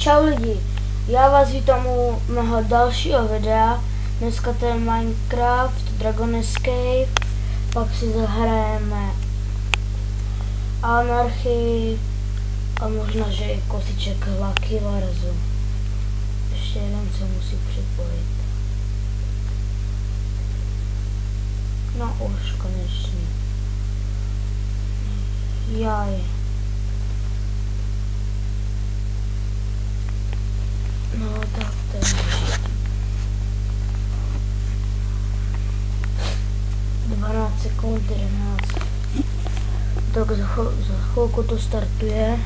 Čau lidi, já vás vítám u mého dalšího videa. Dneska to je Minecraft, Dragon Escape, pak si zahrajeme Anarchy a možná, že i kosiček Lucky Varzu. Ještě jeden se musí připojit. No už konečně. Jaj. No tak to je 12 sekund, 11. Tak za chvilku to startuje.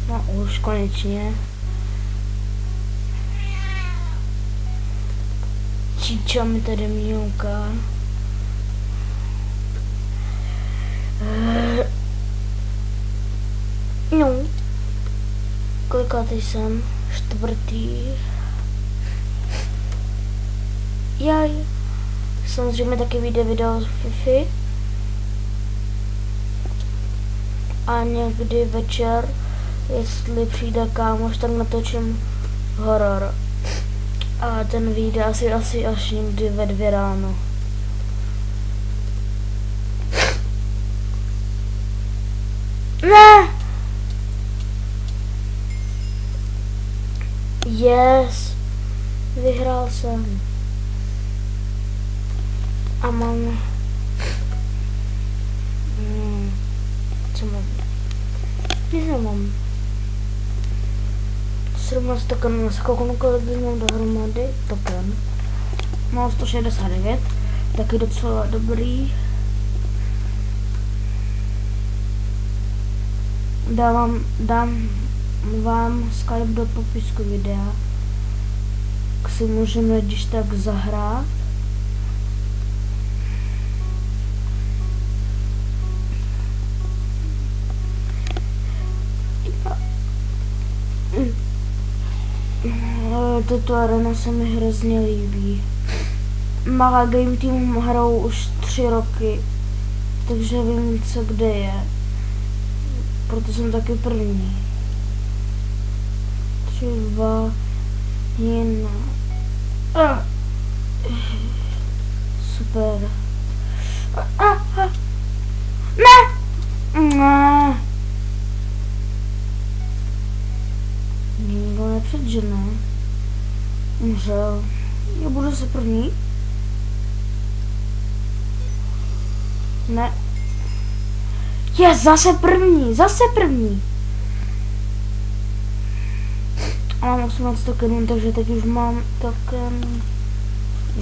No už konečně. Číča mi tady mňouká. No. Kolikátej jsem? 4. Jaj. Samozřejmě taky vyjde video z Fifi. A někdy večer, jestli přijde kámoš, tak natočím horor. A ten vyjde asi až někdy ve 2 ráno. Ne! Yes! Vyhrál jsem. A mám... Co mám? Nic nemám. 17 tokenů na sekundu, kolik mám dohromady? Token. Mám 169. Taky docela dobrý. Dám vám Skype do popisku videa, tak si můžeme když tak zahrát. Tato arena se mi hrozně líbí. Malá Game Team hrajou už 3 roky, takže vím, co kde je. Proto jsem taky první. 3, 2, 1. Super. Ne! Ne! Nikdo nepředžené. Umřel. Já budu zase první. Ne. Je zase první, A mám 18 tokenů, takže teď už mám token.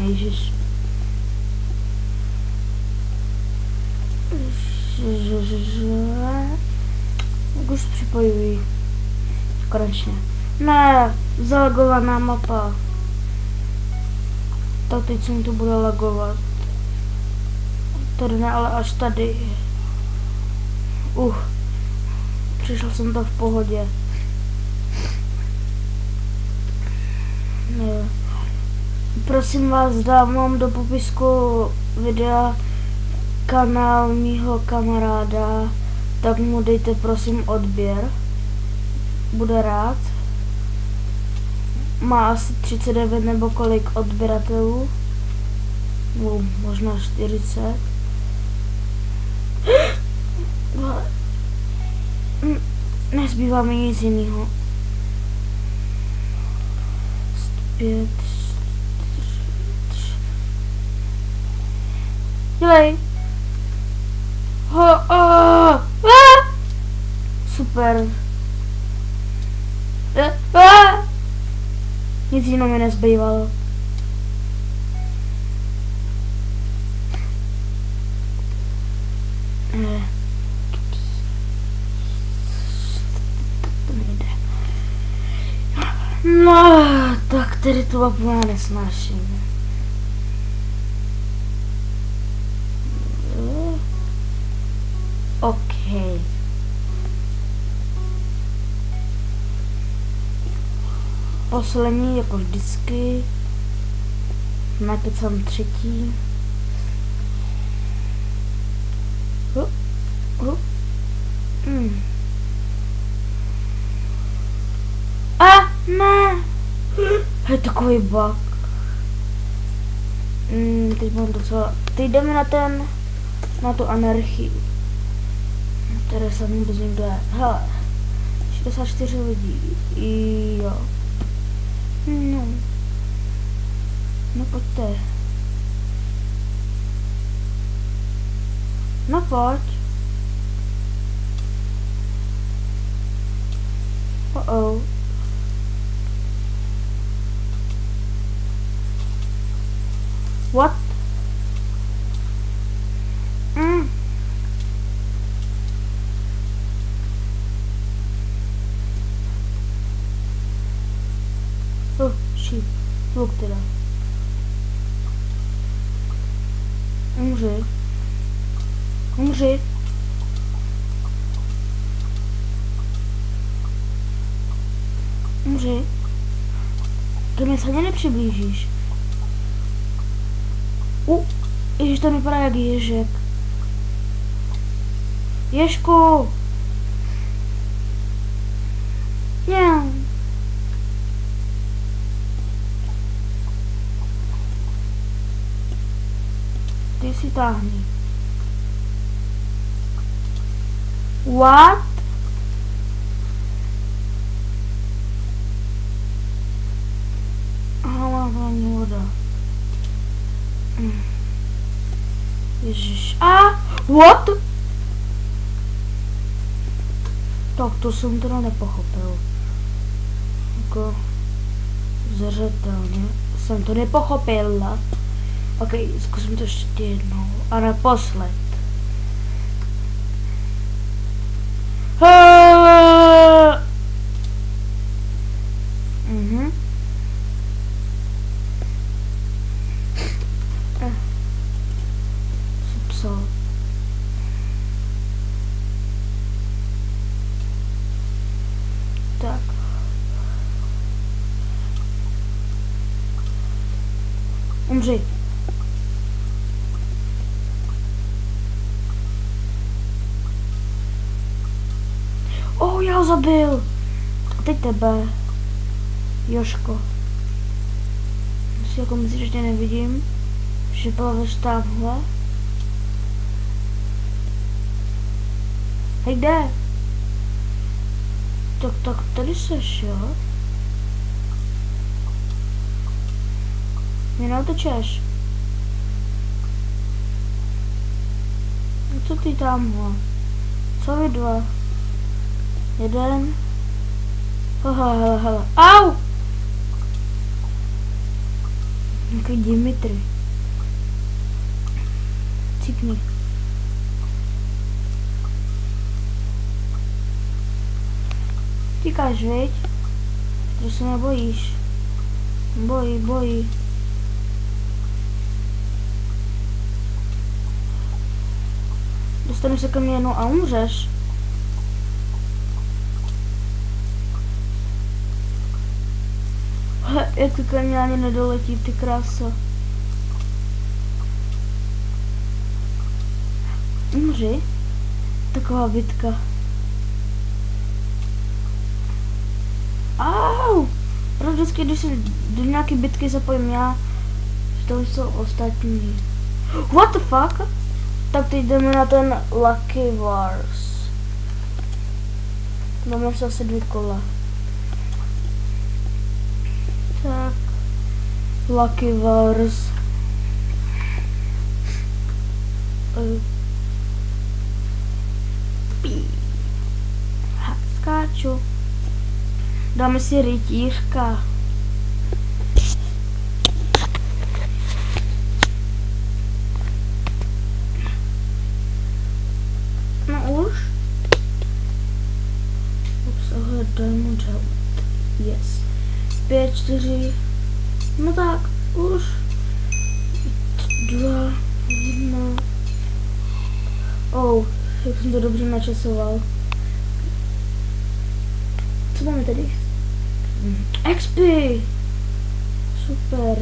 Ježiš. Už připojuji. Konečně. Ne, zalagovaná mapa. Tak teď se mi to bude lagovat. Tady ne, ale až tady. Přišel jsem to v pohodě. Ne. Prosím vás, dám do popisku videa kanál mýho kamaráda, tak mu dejte prosím odběr. Bude rád. Má asi 39 nebo kolik odběratelů. Možná 40. Nezbývá mi nic jiného. 5. Dělej. Super. Nic jiného mi nezbývalo. No, tak tedy tu mapu já nesnáším. OK. Poslední, jako vždycky. Najpět jsem 3. Ne! Je takový bug. Teď mám docela... Teď jdeme na tu anarchii. Které se vůbec někdo je. Hele. 64 lidí. Jo. No. No pojďte. No pojď. Oh. What? Oh, shit. Look teda. Umři. Umři. Umři. Ke mně se ani nepřiblížíš. Ježiš, to vypadá jak ježek. Ježku! Mňau. Ty si táhni. What? Aha, mám ani voda. Ježiš. What? Tak to jsem teda nepochopil. Jako zřetelně jsem to nepochopila. Ok, zkusím to ještě jednou. A naposled. Co? Tak. Umři. Já ho zabil. A teď tebe. Jožko. Si jako myslíš, že tě nevidím? Že plaveš tamhle? Hej, kde? Tak tady seš, jo? Mě neotečeš. Co ty tamhle? Co vy dva? Jeden. Hele. Au! Jaký Dimitri. Cípni. Tíkáš, viď? Že se nebojíš. Bojí. Dostaneš se ke mně jednou a umřeš. Jak ty ke mně ani nedoletí, ty krása. Umři. Taková bitka. Au! Proč vždycky, když se do nějaké bitky zapojím já, to jsou ostatní. What the fuck? Tak teď jdeme na ten Lucky Wars. Máme se asi 2 kola. Tak. Lucky Wars. Skáču. Dáme si rytířka. No už? Obsahuje Diamond Helmet. Yes. 5, 4. No tak, už. 2, 1. Oh, jak jsem to dobře načasoval. Co máme tady? XP! Super.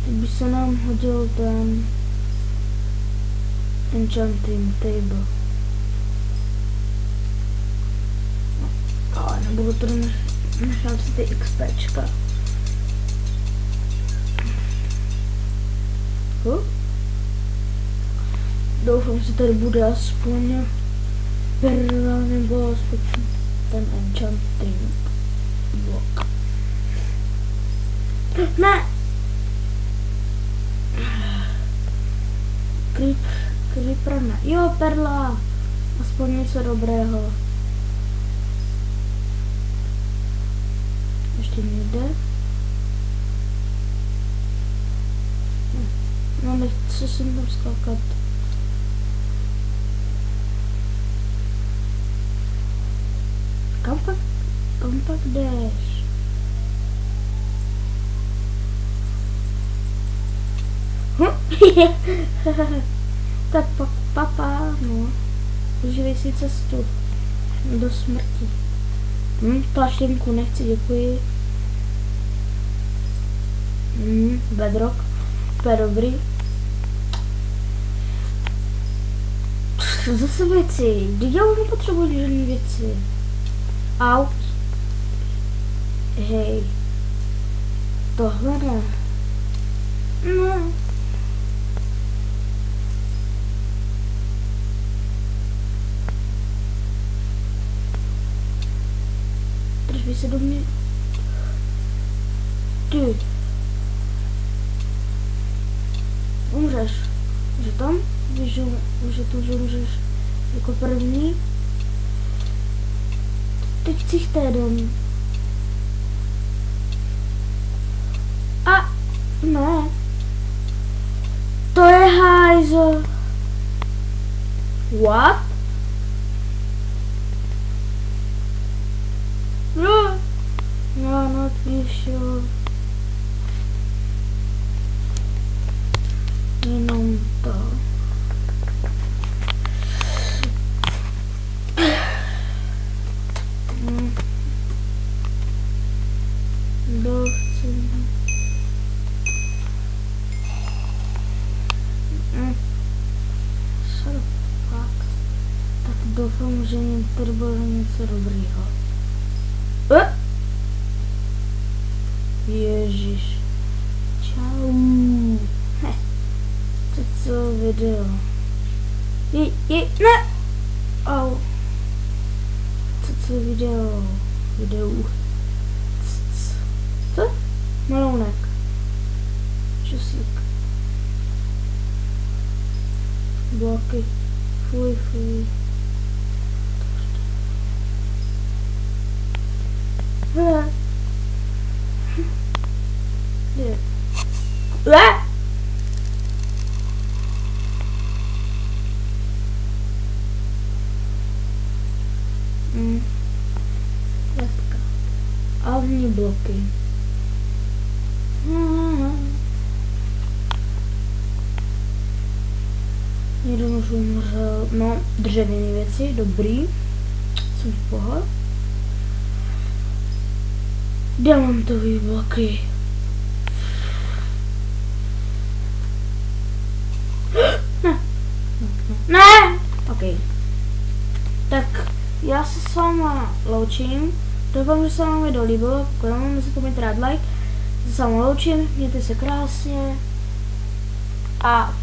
Teď by se nám hodil ten enchanting table. Ale nebudu to Nechám si ty XPčka. Doufám, že tady bude aspoň perla nebo aspoň ten enchanting blok. Ne! Creeper ne. Jo, perla! Aspoň něco dobrého. Ještě někde? No, nechci sem tam skákat. Kam pak jdeš? Tak pak papa, no. Uživej si cestu do smrti. Plaštěnku nechci, děkuji. Bedrock, to je dobrý. Zase věci, teď já už nepotřebuji žádné věci. Au. Hej. Tohle ne. No. Drží se do mě. Ty. Umřeš. Že tam? Víš, že to už umřeš jako první. Teď chci jeden. A ne. To je hajzl. What? No. No, not sure. Jenom to. Doufám, že tady bude něco dobrýho. Ježiš. Čau. To co video. Ne. Au. Co video. Co? Malounek. Čusík. Bloky. Fuj. Letka. Alvní bloky. Jeden už umřel. No, dřevěné věci, dobrý. Jsem v pohodě. Diamantový bloky. Ne! OK. Tak já se s váma loučím. Doufám, že se vám video líbilo. Pokud vám se to rád like. Se s váma loučím. Mějte se krásně. A